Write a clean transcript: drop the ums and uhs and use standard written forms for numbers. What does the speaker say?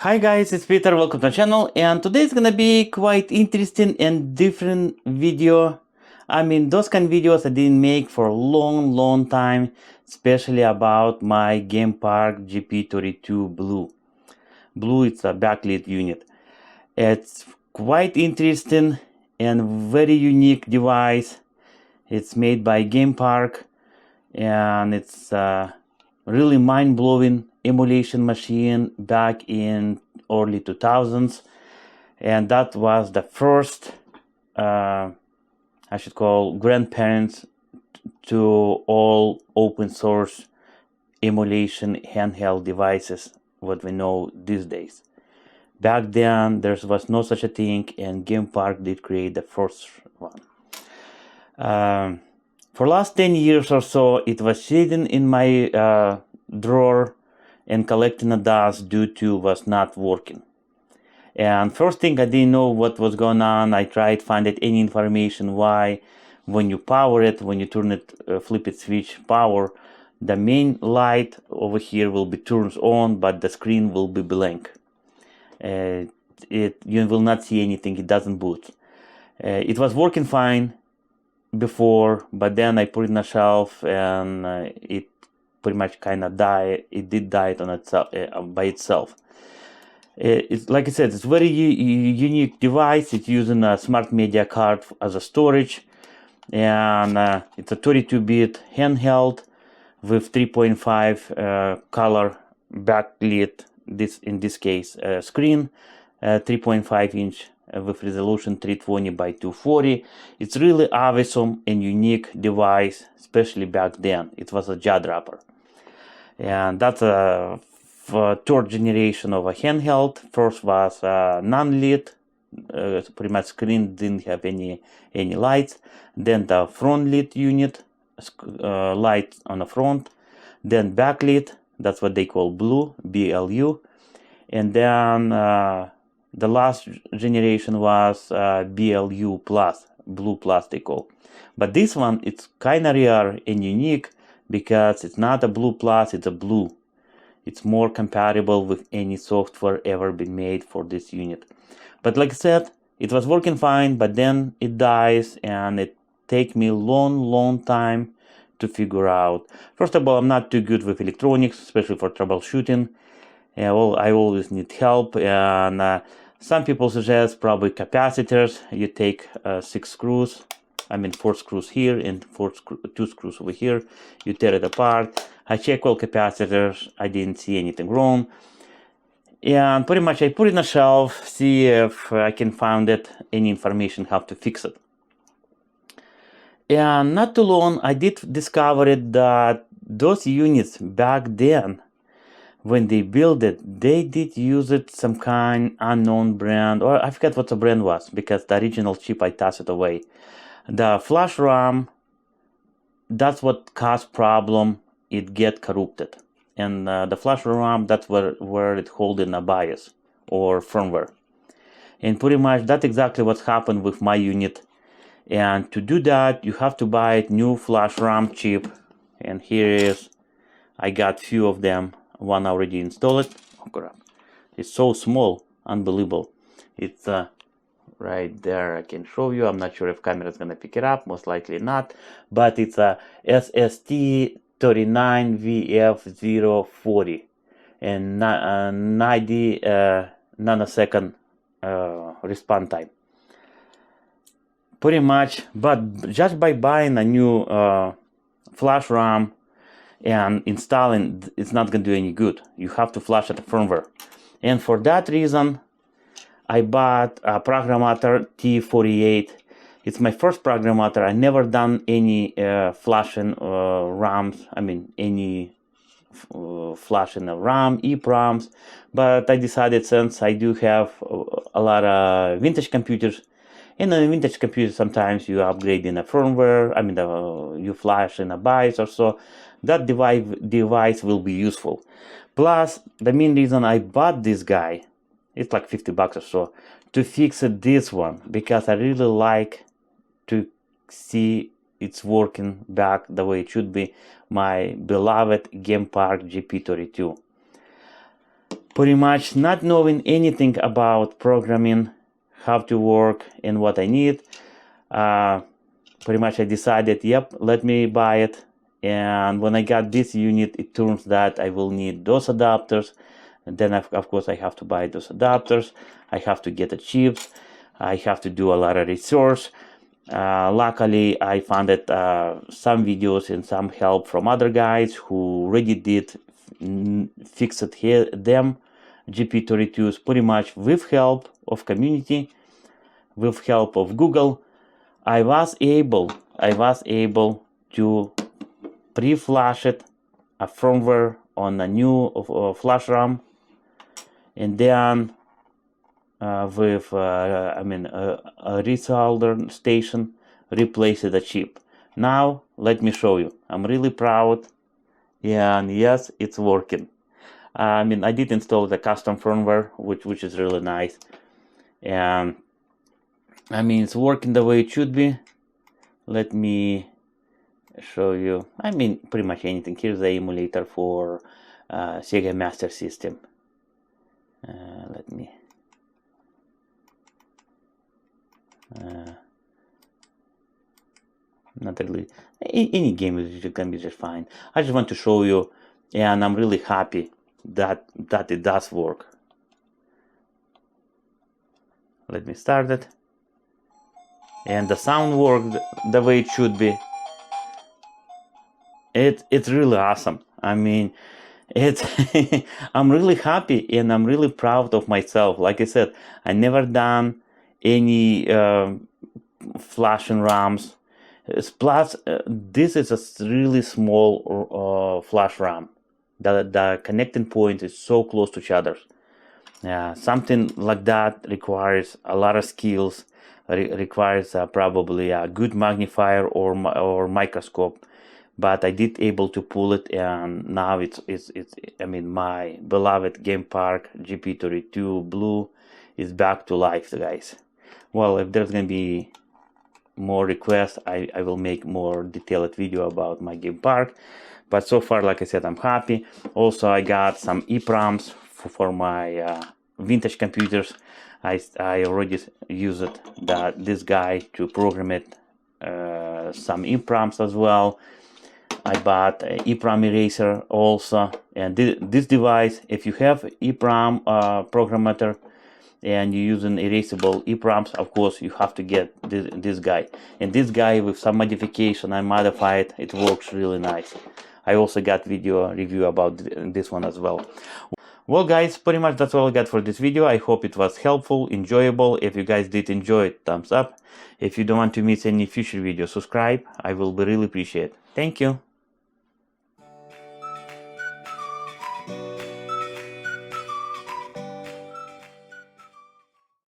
Hi guys, it's Peter, welcome to my channel, and today is gonna be quite interesting and different video. I mean, those kind of videos I didn't make for a long time, especially about my GamePark GP32 BLU. BLU, it's a backlit unit. It's quite interesting and very unique device. It's made by GamePark, and it's really mind-blowing emulation machine back in early 2000s, and that was the first I should call grandparents to all open source emulation handheld devices what we know these days. Back then there was no such a thing, and GamePark did create the first one. For last 10 years or so, it was sitting in my drawer and collecting the dust due to was not working. And first thing, I didn't know what was going on. I tried finding any information why when you power it, when you turn it, flip it, switch power, the main light over here will be turns on, but the screen will be blank. You will not see anything, it doesn't boot. It was working fine before, but then I put it on a shelf and it pretty much kind of died. It did die on itself by itself. It's like I said, it's very unique device. It's using a smart media card as a storage, and it's a 32-bit handheld with 3.5 color backlit. In this case screen, 3.5-inch with resolution 320 by 240. It's really awesome and unique device, especially back then. It was a jaw dropper, and that's a third generation of a handheld. First was non-lit, pretty much screen didn't have any lights. Then the front lit unit, light on the front. Then backlit, that's what they call BLU. And then the last generation was BLU plus, Blue Plus they call. But this one, it's kind of rare and unique because it's not a Blue Plus, it's a Blue. It's more compatible with any software ever been made for this unit. But like I said, it was working fine, but then it dies, and it take me long time to figure out. First of all, I'm not too good with electronics, especially for troubleshooting. Well, I always need help, and some people suggest probably capacitors. You take 6 screws, I mean 4 screws here and 2 screws over here. You tear it apart. I check all capacitors. I didn't see anything wrong. And pretty much I put it on a shelf, see if I can find any information how to fix it. And not too long, I did discover that those units back then, when they built it, they did use it some kind unknown brand, or I forget what the brand was, because the original chip I tossed it away. The flash RAM, that's what caused problem. It get corrupted, and the flash RAM, that's where it holding a BIOS or firmware. And pretty much that's exactly what happened with my unit. And to do that, you have to buy a new flash RAM chip, and here is, I got few of them. One already installed. Oh crap, it's so small, unbelievable. It's right there, I can show you. I'm not sure if camera is gonna pick it up, most likely not, but it's a SST39VF040 and 90 nanosecond response time. Pretty much, but just by buying a new flash RAM and installing, it's not going to do any good. You have to flash the firmware. And for that reason, I bought a Programmator T48. It's my first Programmator. I never done any flashing RAMs. I mean, any flashing of RAM, EEPROMs. But I decided, since I do have a lot of vintage computers, in a vintage computer, sometimes you upgrade in a firmware, I mean, you flash in a BIOS or so, that device will be useful. Plus, the main reason I bought this guy, it's like 50 bucks or so, to fix this one, because I really like to see it's working back the way it should be, my beloved GamePark GP32. pretty much not knowing anything about programming, how to work and what I need, pretty much I decided, yep, let me buy it. And when I got this unit, it turns that I will need those adapters. And then of course I have to buy those adapters. I have to get the chips. I have to do a lot of research. Luckily, I found some videos and some help from other guys who already did fix it here, them GP32s pretty much with help of community, with help of Google. I was able to pre-flash it, a firmware on a new flash RAM, and then with a resolder station, replace the chip. Now let me show you. I'm really proud, and yes, it's working. I did install the custom firmware, which is really nice, and it's working the way it should be. Let me show you. Pretty much anything. Here's the emulator for Sega Master System. Let me. Not really. Any game is can be just fine. I just want to show you, and I'm really happy that it does work. Let me start it, and the sound worked the way it should be. It's really awesome. It's I'm really happy and I'm really proud of myself. Like I said, I never done any flashing RAMs. Plus, this is a really small flash RAM. The connecting point is so close to each other. Something like that requires a lot of skills. Requires probably a good magnifier or microscope. But I did able to pull it, and now it's my beloved GamePark GP32 BLU is back to life, guys. Well, if there's gonna be more requests, I will make more detailed video about my GamePark. But so far, like I said, I'm happy. Also, I got some EEPROMs for my vintage computers. I already used this guy to program it. Some EEPROMs as well. I bought an EEPROM eraser also, and this device, if you have EEPROM programmer and you're using erasable EEPROMs, of course you have to get this guy. And this guy, with some modification, I modified it works really nice. I also got video review about this one as well. Well guys, pretty much that's all I got for this video. I hope it was helpful, enjoyable. If you guys did enjoy it, thumbs up. If you don't want to miss any future videos, subscribe. I will be really appreciate it. Thank you.